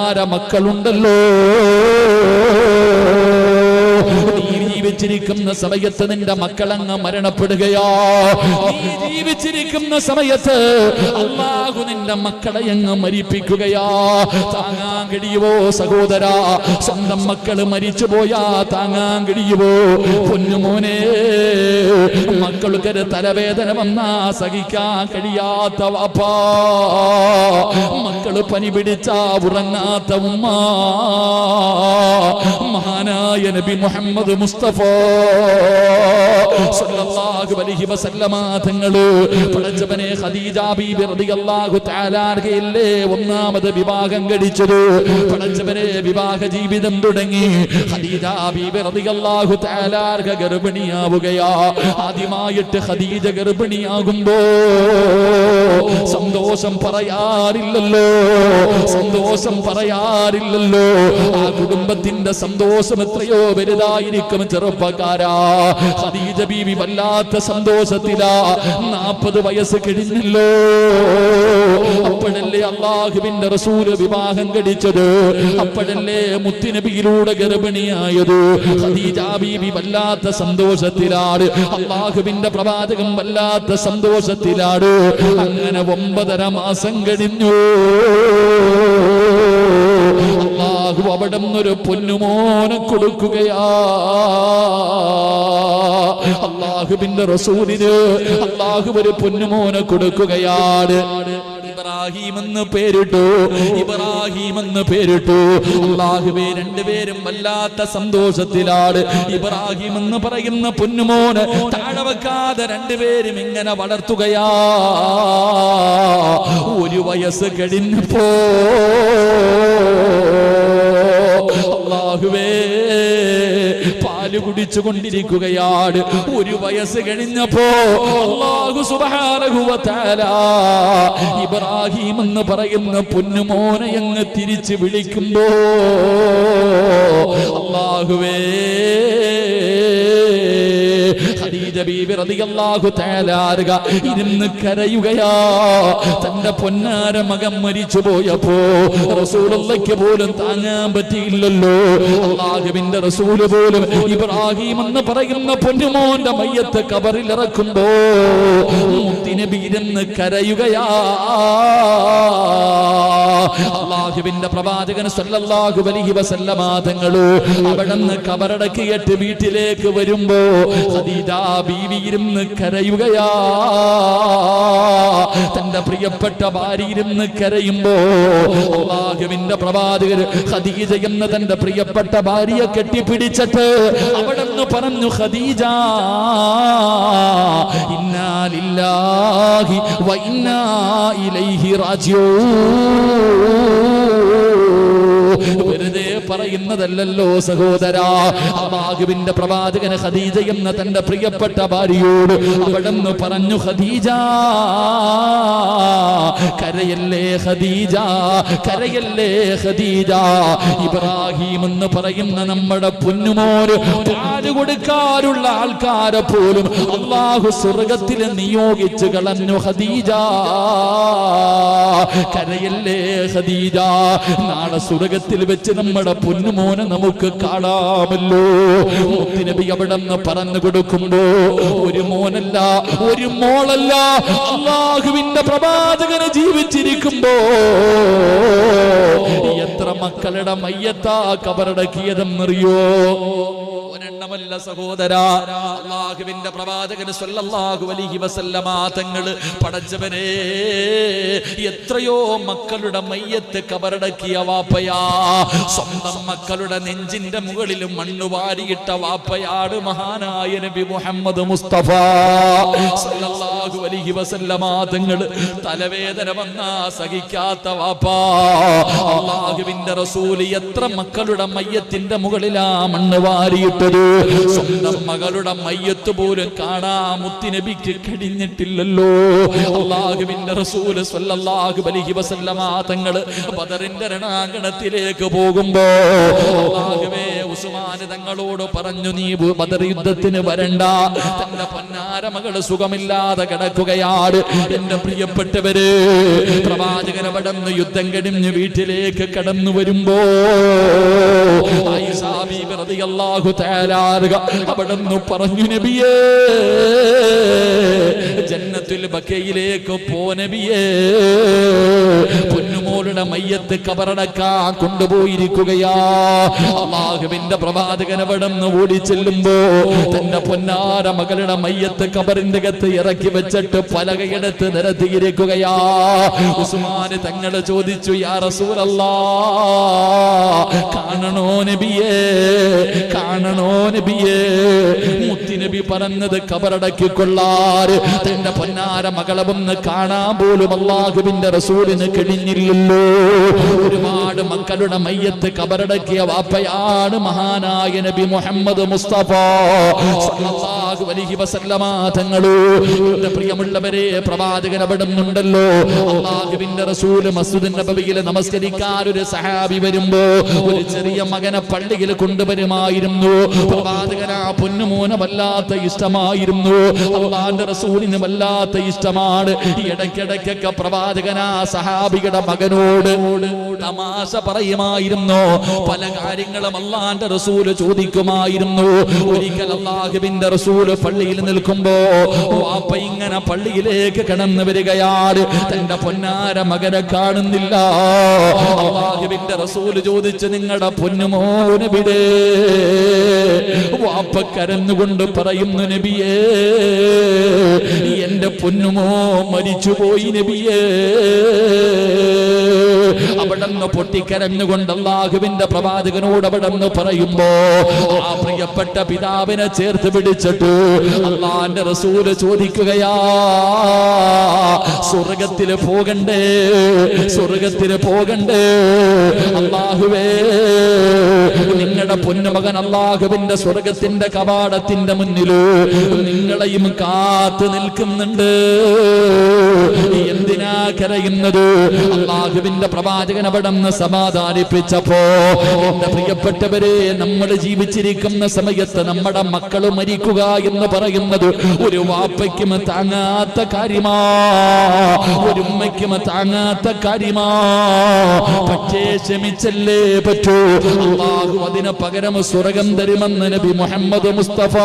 കൗമാര മക്കളുണ്ടല്ലോ, നീ ജീവിച്ചിരിക്കുന്ന സമയത്ത് നിന്റെ മക്കളങ്ങ് മരണപ്പെടുകയോ, നീ ജീവിച്ചിരിക്കുന്ന സമയത്ത് അല്ലാഹു നിന്റെ മക്കളെ അങ്ങ് മരിപ്പിക്കുകയോ, താങ്ങാൻ കഴിയുവോ സഹോദരാ? സ്വന്തം മക്കള് മരിച്ചു പോയാ താങ്ങാൻ കഴിയുവോ? പൊന്നുമോനെ, മക്കൾക്കൊരു തലവേദന വന്നാ സഹിക്കാൻ കഴിയാത്ത വാപ്പാ, മക്കള് പനി പിടിച്ചാ ഉറങ്ങാത്ത ഉമ്മ, മഹാനായ നബി മുഹമ്മദ് മുസ്തഫ സല്ലല്ലാഹു അലൈഹി വസല്ലമ തങ്ങള് പടച്ചവനെ ഖദീജ ബീബി റളിയല്ലാഹു തആല അൻഹയല്ലേ ഒന്നാമത് വിവാഹം കഴിച്ചത്. പടച്ചവനെ വിവാഹ ജീവിതം തുടങ്ങി. ഖദീജ ബീബി റളിയല്ലാഹു തആല അൻഹ ഗർഭിണിയാവുകയാ. ആദ്യമായിട്ട് ഖദീജ ഗർഭിണിയാകുമ്പോ സന്തോഷം പറയാറില്ലല്ലോ, സന്തോഷം പറയാറില്ലല്ലോ. ആ കുടുംബത്തിന്റെ സന്തോഷം എത്രയോ വലുതായിരിക്കും ചെറുപ്പക്കാരാ. ഖദീജ ബീവി വല്ലാത്ത സന്തോഷത്തിലാ. 40 വയസ്സ് കഴിഞ്ഞല്ലോ. അപ്പോഴല്ലേ അല്ലാഹുവിന്റെ റസൂൽ വിവാഹം കഴിച്ചത്, അപ്പോഴല്ലേ മുത്തുനബിയിലൂടെ ഗർഭിണിയായത്. ഖദീജ ബീവി വല്ലാത്ത സന്തോഷത്തിലാണ്, അല്ലാഹുവിന്റെ പ്രവാചകൻ വല്ലാത്ത സന്തോഷത്തിലാണ്. അങ്ങനെ 9.5 മാസം കഴിഞ്ഞു. അല്ലാഹു അവിടെ നിന്നൊരു പൊന്നുമോനെ കൊടുക്കുകയാ. അല്ലാഹുവിന്റെ റസൂലിന് അല്ലാഹു ഒരു പൊന്നുമോനെ കൊടുക്കുകയാണ്. ഇബ്രാഹിം എന്ന് പേരിട്ടു, ഇബ്രാഹിം എന്ന് പേരിട്ടു. അല്ലാഹുവേ, രണ്ടുപേരും വല്ലാത്ത സന്തോഷത്തിലാണ്. ഇബ്രാഹിം എന്ന് പറയുന്ന പൊന്നുമോന് താഴെ വെക്കാതെ രണ്ടുപേരും ഇങ്ങനെ വളർത്തുകയാ. 1 വയസ്സ് കഴിഞ്ഞപ്പോ അല്ലാഹുവേ പാല് കുടിച്ചു കൊണ്ടിരിക്കുകയാണ്. 1 വയസ്സ് കഴിഞ്ഞപ്പോ അല്ലാഹു സുബ്ഹാനഹു വ തആല ഇബ്രാഹിം എന്ന് പറയുന്ന പൊന്നുമോനെ അങ്ങ് തിരിച്ച് വിളിക്കുമ്പോ അല്ലാഹുവേ, ഖദീജ ബീബി റളിയല്ലാഹു തആല അൻഹ ഇരുന്ന് കരയുകയാ. തന്റെ പൊന്നാര മകൻ മരിച്ചു പോയപ്പോ റസൂലുള്ളാഹിക്ക് പോലും താങ്ങാൻ പറ്റിയില്ലല്ലോ. അല്ലാഹുവിന്റെ റസൂല് പോലും ഇബ്രാഹിം എന്ന് പറയുന്ന പൊന്നുമോന്റെ മയ്യത്ത് ഖബറിൽ ഇറക്കുമ്പോ മുത്തുനബി ഇരുന്ന് കരയുകയാ. അല്ലാഹുവിന്റെ പ്രവാചകൻ സല്ലല്ലാഹു അലൈഹി വസല്ലമ തങ്ങള് അവിടുന്ന് ഖബറടക്കിയിട്ട് വീട്ടിലേക്ക് വരുമ്പോ ഖദീജ ബീവി ഇരുന്ന് കരയുകയാ. തന്റെ പ്രിയപ്പെട്ട ഭാര്യ ഇരുന്ന് കരയുമ്പോ അല്ലാഹുവിന്റെ പ്രവാചകൻ ഖദീജ എന്ന തന്റെ പ്രിയപ്പെട്ട ഭാര്യയെ കെട്ടിപ്പിടിച്ചിട്ട് അവിടുന്ന് പറഞ്ഞു, ഖദീജ, ഇന്നാ ലില്ലാഹി വ ഇന്നാ ഇലൈഹി റാജിഊൻ. വെറുതെ പറയുന്നതല്ലല്ലോ സഹോദരാ. അല്ലാഹുവിന്റെ പ്രവാചകൻ ഖദീജ എന്ന തന്റെ പ്രിയപ്പെട്ട ഭാര്യയോട് അവിടുന്ന് പറഞ്ഞു, ഖദീജ, കരയല്ലേ ഖദീജ, കരയല്ലേ ഖദീജ. ഇബ്രാഹിം എന്ന് പറയുന്ന നമ്മുടെ പൊന്നുമോന് പാല് കൊടുക്കാനുള്ള ആൾക്കാരെ പോലും അല്ലാഹു സ്വർഗത്തിൽ നിയോഗിച്ച് കളഞ്ഞു. ഖദീജ, കരയല്ലേ ഖദീജ. നാളെ സ്വർഗത്തിൽ വെച്ച് നമ്മുടെ പൊന്നുമോനെ നമുക്ക് കാണാമല്ലോ. മുത്തുനബി അവിടെ നിന്ന് പറഞ്ഞു കൊടുക്കുമ്പോ ഒരു മോനല്ല, ഒരു മോളല്ല, അല്ലാഹുവിന്റെ പ്രവാചകനെ ജീവിച്ചിരിക്കുമ്പോ എത്ര മക്കളുടെ മയ്യത്താ ഖബറടക്കിയതെന്നറിയോ? ഒരെണ്ണമല്ല സഹോദരാ. അല്ലാഹുവിന്റെ പ്രവാചകൻ സല്ലല്ലാഹു അലൈഹി വസല്ലമ തങ്ങൾ പടച്ചവനെ എത്രയോ മക്കളുടെ മയ്യത്ത് ഖബറടക്കിയ വാപ്പയാ. സ്വന്തം മക്കളുടെ നെഞ്ചിന്റെ മുകളിൽ മണ്ണ് വാരിയിട്ട വാപ്പയാണ് മഹാനായ നബി മുഹമ്മദ് മുസ്തഫ സല്ലല്ലാഹു അലൈഹി വസല്ലമ തങ്ങൾ. തലവേദന വന്നാ സഹിക്കാത്ത വാപ്പാ. അല്ലാഹുവിന്റെ റസൂൽ എത്ര മക്കളുടെ മയ്യത്തിന്റെ മുകളിലാ മണ്ണ് വാരിയിട്ടത്. സ്വന്തം മകളുടെ മയ്യത്ത് പോലും കാണാ മുത്തുനബിക്ക് കഴിഞ്ഞിട്ടില്ലല്ലോ. അല്ലാഹുവിന്റെ റസൂൽ സ്വല്ലല്ലാഹു അലൈഹി വസല്ലമ തങ്ങൾ ബദറിന്റെ രണാങ്കണത്തിലേക്ക് പോകുമ്പോ അല്ലാഹുവേ ഉസ്മാന് തങ്ങളോട് പറഞ്ഞു, നീ ബദർ യുദ്ധത്തിന് വരണ്ട, തന്റെ പൊന്നാര മകള് സുഖമില്ലാതെ കിടക്കുകയാണ്. എന്റെ പ്രിയപ്പെട്ടവര്, പ്രവാചകൻ അവിടുന്ന് യുദ്ധം കഴിഞ്ഞ് വീട്ടിലേക്ക് കടന്നു വരുമ്പോ ആയിഷ ബീബി റളിയല്ലാഹു തആല അവിടുന്ന് പറഞ്ഞു, നബിയേ ജന്നത്തുൽ ബഖയിലേക്ക് പോ നബിയേ, പൊന്നുമോളുടെ മയ്യത്ത് കബറടക്കാൻ കൊണ്ടുപോയിരിക്കുകയാ. അല്ലാഹുവിന്റെ പ്രവാചകൻ അവിടുന്ന് ഓടി ചെല്ലുമ്പോ തന്റെ പൊന്നാര മകളുടെ മയ്യത്ത് കബറിന്റെ അകത്ത് ഇറക്കി വെച്ചിട്ട് പലകയെടുത്ത് നിരത്തിയിരിക്കുകയാ. ഉസ്മാന് തങ്ങള് ചോദിച്ചു, യാ റസൂലല്ലാഹ്, കാണണോ നബിയേ, കാണണോ നബിയേ? മുത്തുനബി പറഞ്ഞത് കബറടക്കിക്കൊള്ളാറ് തന്റെ പൊന്നാര മകളെ ഒന്ന് കാണാൻ പോലും അല്ലാഹുവിന്റെ റസൂലിന് കഴിഞ്ഞില്ലല്ലോ. ഒരുപാട് മക്കളുടെ മയ്യത്ത് കബറടക്കിയ വാപ്പയാണ് മഹാനായ നബി മുഹമ്മദ് മുസ്തഫ സല്ലല്ലാഹു അലൈഹി വസല്ലമ തങ്ങള്. എന്റെ പ്രിയമുള്ളവരെ, പ്രവാചകൻ അവിടുന്നുണ്ടല്ലോ. അല്ലാഹുവിന്റെ റസൂൽ മസ്ജിദ് നബവിയിൽ നമസ്കരിക്കാൻ ഒരു സഹാബി വരുമ്പോ ഒരു ചെറിയ മകനെ പള്ളിയിൽ കൊണ്ടുവരുമായിരുന്നു. പ്രവാചകന് ആ പൊന്നുമോനെ വല്ലാത്ത ഇഷ്ടമായിരുന്നു. അല്ലാഹുവിന്റെ റസൂലിന് വല്ലാത്ത ഇഷ്ടമാണ്. ഇടയ്ക്കിടയ്ക്കൊക്കെ പ്രവാചകൻ ആ സഹാബിയുടെ മകനോട് തമാശ പറയുമായിരുന്നു. പല കാര്യങ്ങളും അല്ലാഹുവിന്റെ റസൂൽ ചോദിക്കുമായിരുന്നു. ഒരിക്കൽ അല്ലാഹുവിന്റെ റസൂൽ പള്ളിയിൽ നിൽക്കുമ്പോ വാപ്പ ഇങ്ങനെ പള്ളിയിലേക്ക് കടന്നു വരികയാണ്. തന്റെ പൊന്നാര മകനെ കാണുന്നില്ല. അല്ലാഹുവിന്റെ റസൂൽ ചോദിച്ചു, നിങ്ങളുടെ പൊന്നുമോനെവിടെ? വാപ്പ കരഞ്ഞുകൊണ്ട് പറയുന്നു, നബിയേ എന്റെ പൊന്നുമോ മരിച്ചുപോയി നബിയേ. അവിടുന്ന് പൊട്ടിക്കരഞ്ഞുകൊണ്ട് അല്ലാഹുവിന്റെ പ്രവാചകനോട് അവിടുന്ന് പറയുമ്പോ ആ പ്രിയപ്പെട്ട പിതാവിനെ ചേർത്ത് പിടിച്ചിട്ട് അല്ലാഹുവിന്റെ റസൂല് ചോദിക്കുകയാ, സ്വർഗത്തില് പോകണ്ടേ, സ്വർഗത്തില് പോകണ്ടേ? അല്ലാഹുവേ, നിങ്ങളുടെ പൊന്നുമകൻ അല്ലാഹുവിന്റെ സ്വർഗത്തിന്റെ കവാടത്തിന്റെ മുന്നില് നിങ്ങളെയും കാത്തു നിൽക്കുന്നുണ്ട്. എന്തിനാ കരയുന്നത്? അല്ലാഹുവിന്റെ പ്രവാചകൻ അവിടുന്ന് സമാധാനിപ്പിച്ചപ്പോ, എന്റെ പ്രിയപ്പെട്ടവരെ, നമ്മൾ ജീവിച്ചിരിക്കുന്ന സമയത്ത് നമ്മുടെ മക്കള് മരിക്കുക എന്ന് പറയുന്നത് ഒരു വാപ്പയ്ക്കും താങ്ങാത്ത കാര്യമാ, ഒരു ഉമ്മയ്ക്കും താങ്ങാത്ത കാര്യമാ. പക്ഷേ ക്ഷമിച്ചല്ലേ പറ്റൂ. അല്ലാഹു അതിന് പകരം സ്വർഗം തരുമെന്ന് നബി മുഹമ്മദ് മുസ്തഫ.